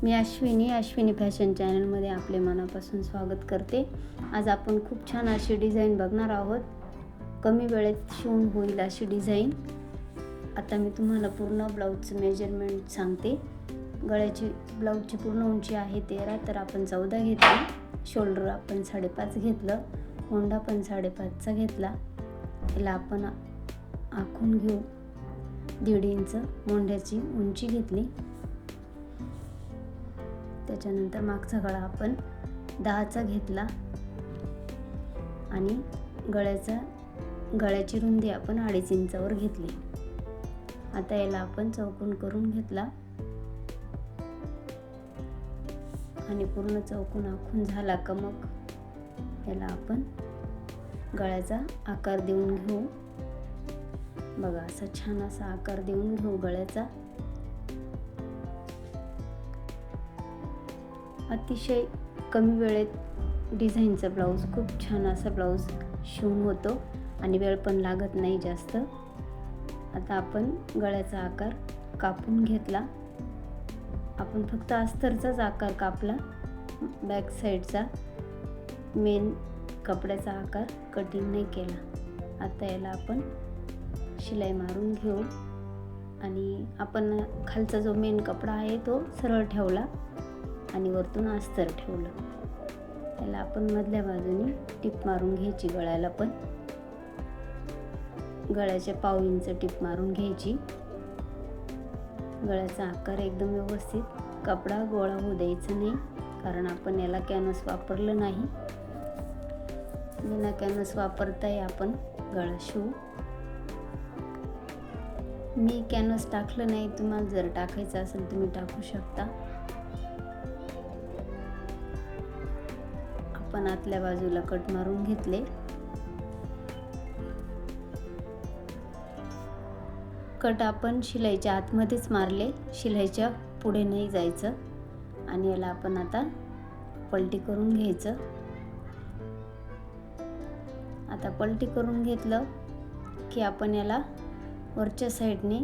मी Ashwini fashion चॅनलमध्ये आपले मनापासून स्वागत करते। आज आपण खूप छान अशी डिझाईन बघणार आहोत। कमी वेळेत शिवून होईल अशी डिझाईन। आता मी तुम्हाला पूर्ण ब्लाऊजचं मेजरमेंट सांगते। ब्लाऊजची पूर्ण उंची आहे 13, तर आपण 14 घेतली। शोल्डर आपण 5.5 घेतलं, मोंढा पण 5.5चा घेतला। याला आपण आखून घेऊ 1.5 इंच मोंढ्याची उंची घेतली। त्याच्यानंतर मागचा गळा आपण 10चा घेतला आणि गळ्याची रुंदी आपण 2.5 इंचावर घेतली। आता याला आपण चौकोन करून घेतला आणि पूर्ण चौकोन आखून झाला का मग याला आपण गळ्याचा आकार देऊन घेऊ। बघा, असा छान असा आकार देऊन घेऊ गळ्याचा। अतिशय कमी वेळेत डिझाईनचा ब्लाऊज, खूप छान असा ब्लाऊज शिवून होतो आणि वेळ पण लागत नाही जास्त। आता आपण गळ्याचा आकार कापून घेतला। आपण फक्त अस्तरचाच आकार कापला, बॅक साईडचा मेन कपड्याचा आकार कटिंग नाही केला। आता याला आपण शिलाई मारून घेऊ आणि आपण खालचा जो मेन कपडा आहे तो सरळ ठेवला आणि वरतून अस्तर ठेवलं। त्याला आपण मधल्या बाजूने टिप मारून घ्यायची। गळ्याला पण गळ्याच्या 1/2 इंच टिप मारून घ्यायची। गळ्याचा आकार एकदम व्यवस्थित, कपडा गोळा होऊ द्यायचा नाही, कारण आपण याला कॅनव्हास वापरलं नाही। बिना कॅनव्हास वापरताही आपण गळा शिवू। मी कॅनव्हास टाकलं नाही, तुम्हाला जर टाकायचं असेल तुम्ही टाकू शकता। आपण आतल्या बाजूला कट मारून घेतले। कट आपण शिलाईच्या आतमध्येच मारले, शिलाईच्या पुढे नाही जायचं। आणि याला आपण आता पलटी करून घ्यायचं। आता पलटी करून घेतलं की आपण याला वरच्या साईडने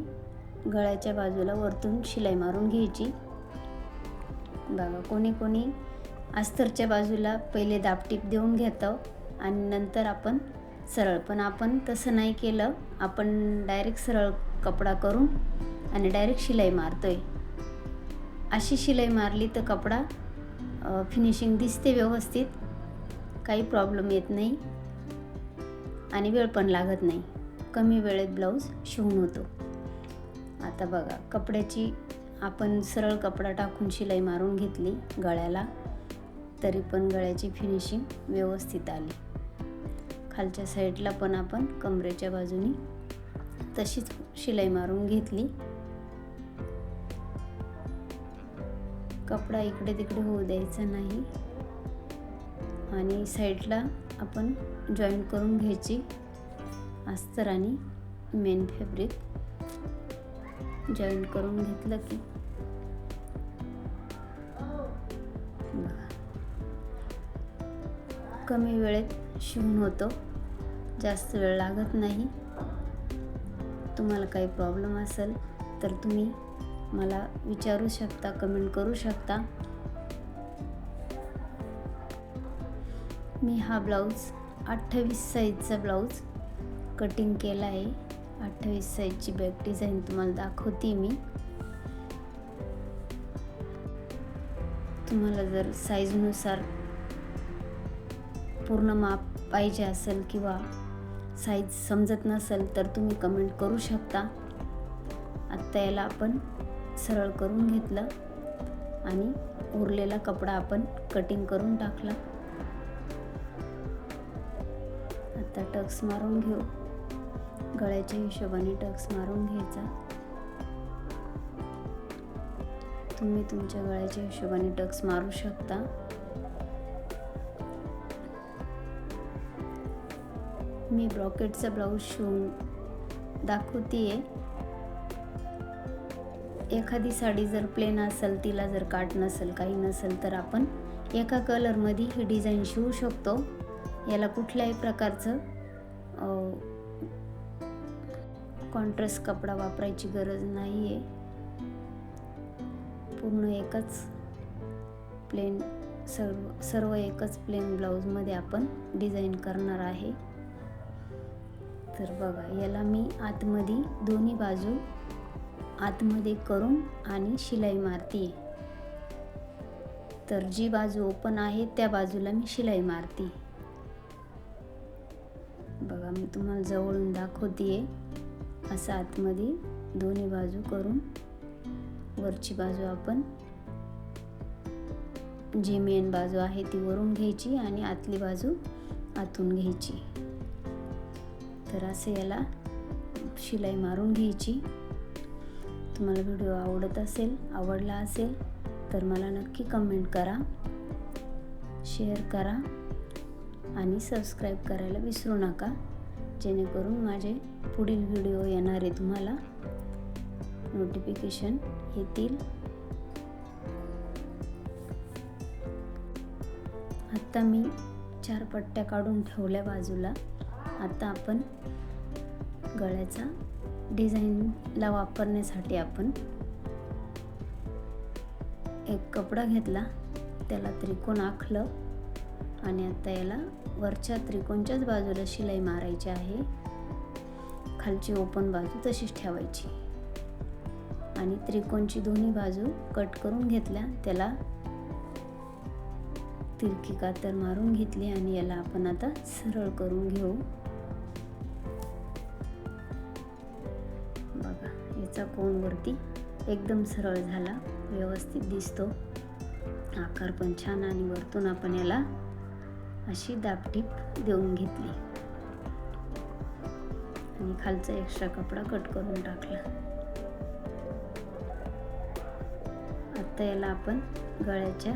गळ्याच्या बाजूला वरतून शिलाई मारून घ्यायची। बघा, कोणी अस्तरच्या बाजूला पहिले दाबटीप देऊन घेतो आणि नंतर आपण सरळ, पण आपण तसं नाही केलं। आपण डायरेक्ट सरळ कपडा करून आणि डायरेक्ट शिलाई मारतोय। अशी शिलाई मारली तर कपडा फिनिशिंग दिसते व्यवस्थित, काही प्रॉब्लेम येत नाही आणि वेळ पण लागत नाही। कमी वेळेत ब्लाऊज शिवून होतो। आता बघा, कपड्याची आपण सरळ कपडा टाकून शिलाई मारून घेतली गळ्याला, तरी पण गळ्याची फिनिशिंग व्यवस्थित आली। खालच्या साईडला पण आपण कमरेच्या बाजूनी तशीच शिलाई मारून घेतली। कपडा इकडे तिकडे होऊ द्यायचा नाही आणि साईडला आपण जॉईंट करून घ्यायची। अस्तर आणि मेन फॅब्रिक जॉईंट करून घेतलं की कमी वेळेत शिवून होतो, जास्त वेळ लागत नाही। तुम्हाला काही प्रॉब्लेम असेल तर तुम्ही मला विचारू शकता, कमेंट करू शकता। मी हा ब्लाऊज 28 साईजचा ब्लाऊज कटिंग केला आहे। 28 साईजची बॅक डिझाईन तुम्हाला दाखवते मी। तुम्हाला जर साईजनुसार पूर्ण माप पाहिजे असेल किंवा साईज समजत नसेल तर तुम्ही कमेंट करू शकता। आत्ता याला आपण सरळ करून घेतलं आणि उरलेला कपडा आपण कटिंग करून टाकला। आता टक्स मारून घेऊ। गळ्याच्या हिशोबाने टक्स मारून घ्यायचा। तुम्ही तुमच्या गळ्याच्या हिशोबाने टक्स मारू शकता। मी ब्रॉकेटचा ब्लाऊज शिवून दाखवतेय। एखादी साडी जर प्लेन असेल, तिला जर काट नसेल, काही नसेल, तर आपण एका कलरमध्ये ही डिझाईन शिवू शकतो। याला कुठल्याही प्रकारचं कॉन्ट्रास्ट कपडा वापरायची गरज नाही आहे। पूर्ण एकच प्लेन सर्व एकच प्लेन ब्लाऊजमध्ये आपण डिझाईन करणार आहे. तर बघा, याला मी आतमध्ये दोन्ही बाजू आतमध्ये करून आणि शिलाई मारते. तर जी बाजू ओपन आहे त्या बाजूला मी शिलाई मारते. बघा, मी तुम्हाला जवळून दाखवते. असं आतमध्ये दोन्ही बाजू करून वरची बाजू आपण जी मेन बाजू आहे ती वरून घ्यायची आणि आतली बाजू आतून घ्यायची. तर असे याला शिलाई मारून घ्यायची. तुम्हाला व्हिडिओ आवडला असेल तर मला नक्की कमेंट करा, शेअर करा आणि सबस्क्राईब करायला विसरू नका, जेणेकरून माझे पुढील व्हिडिओ येणारे तुम्हाला नोटिफिकेशन येतील. आता मी 4 पट्ट्या काढून ठेवल्या बाजूला. आता आपण गळ्याचा डिझाईनला वापरण्यासाठी आपण एक कपडा घेतला, त्याला त्रिकोण आखलं आणि आता याला वरच्या त्रिकोणच्याच बाजूला शिलाई मारायची आहे. खालची ओपन बाजू तशीच ठेवायची आणि त्रिकोणची दोन्ही बाजू कट करून घेतल्या, त्याला तिरकी कातर मारून घेतली आणि याला आपण आता सरळ करून घेऊ. बघा, याचा कोन वरती एकदम सरळ झाला, व्यवस्थित दिसतो, आकार पण छान. आणि वरतून आपण याला अशी दाबटीप देऊन घेतली आणि खालचा एक्स्ट्रा कपडा कट करून टाकला. आता याला आपण गळ्याच्या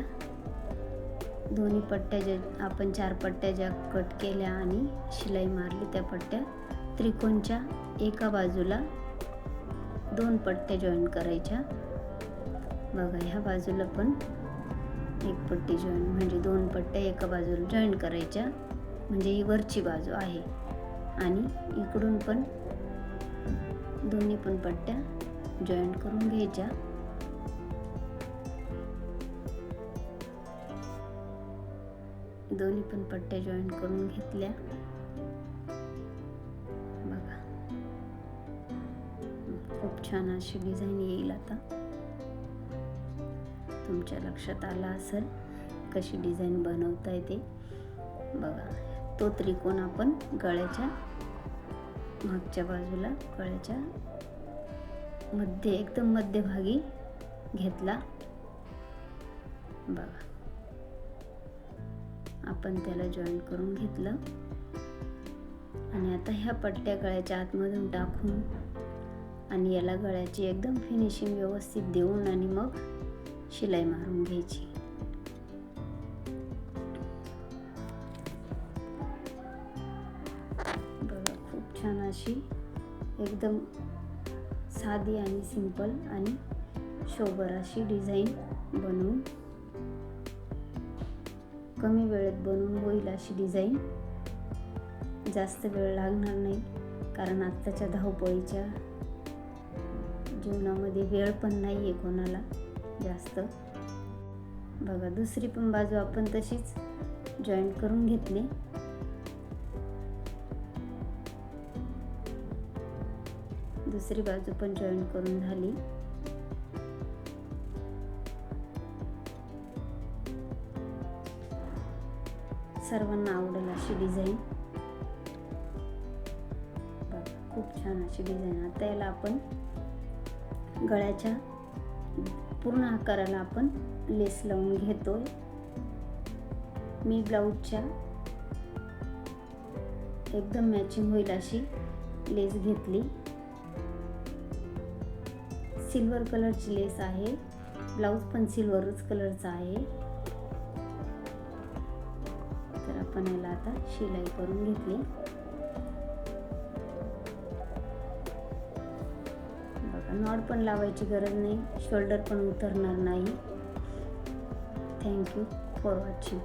दोन्ही पट्ट्या ज्या आपण 4 पट्ट्या ज्या कट केल्या आणि शिलाई मारली त्या पट्ट्या त्रिकोणच्या एका बाजूला 2 पट्ट्या जॉईन करायच्या. बघा, ह्या बाजूला पण एक पट्टी जॉईन, म्हणजे 2 पट्ट्या एका बाजूला जॉईन करायच्या, म्हणजे ही वरची बाजू आहे. आणि इकडून पण दोन्ही पण पट्ट्या जॉईन करून घ्यायच्या. दोन्ही पण पट्ट्या जॉईन करून घेतल्या. बघा, खूप छान अशी डिझाईन येईल. आता तुमच्या लक्षात आला असेल कशी डिझाईन बनवता येते. बघा, तो त्रिकोण आपण गळ्याच्या मागच्या बाजूला गळ्याच्या मध्ये एकदम मध्यभागी घेतला. बघा, आपण त्याला जॉईन करून घेतलं आणि आता ह्या पट्ट्या गळ्याच्या आतमधून टाकून आणि याला गळ्याची एकदम फिनिशिंग व्यवस्थित देऊन आणि मग शिलाई मारून घ्यायची. बघा, खूप छान अशी एकदम साधी आणि सिंपल आणि शोभर अशी डिझाईन बनवून कमी वेळेत बनवून होईल अशी डिझाईन. जास्त वेळ लागणार नाही, कारण आत्ताच्या धावपळीच्या जीवनामध्ये वेळ पण नाही आहे कोणाला जास्त. बघा, दुसरी पण बाजू आपण तशीच जॉईन करून घेतली. दुसरी बाजू पण जॉईन करून झाली. सर्वांना आवडेल अशी डिझाईन. खूप छान अशी डिझाईन. आता याला आपण गळ्याच्या पूर्ण आकाराला आपण लेस लावून घेतोय. मी ब्लाऊजच्या एकदम मॅचिंग होईल अशी लेस घेतली. सिल्वर कलरची लेस आहे. ब्लाऊज पण सिल्वरच कलरचा आहे. तर आपण याला आता शिलाई करून घेतली. बघा, नॉट पण लावायची गरज नाही, शोल्डर पण उतरणार नाही. Thank you for watching.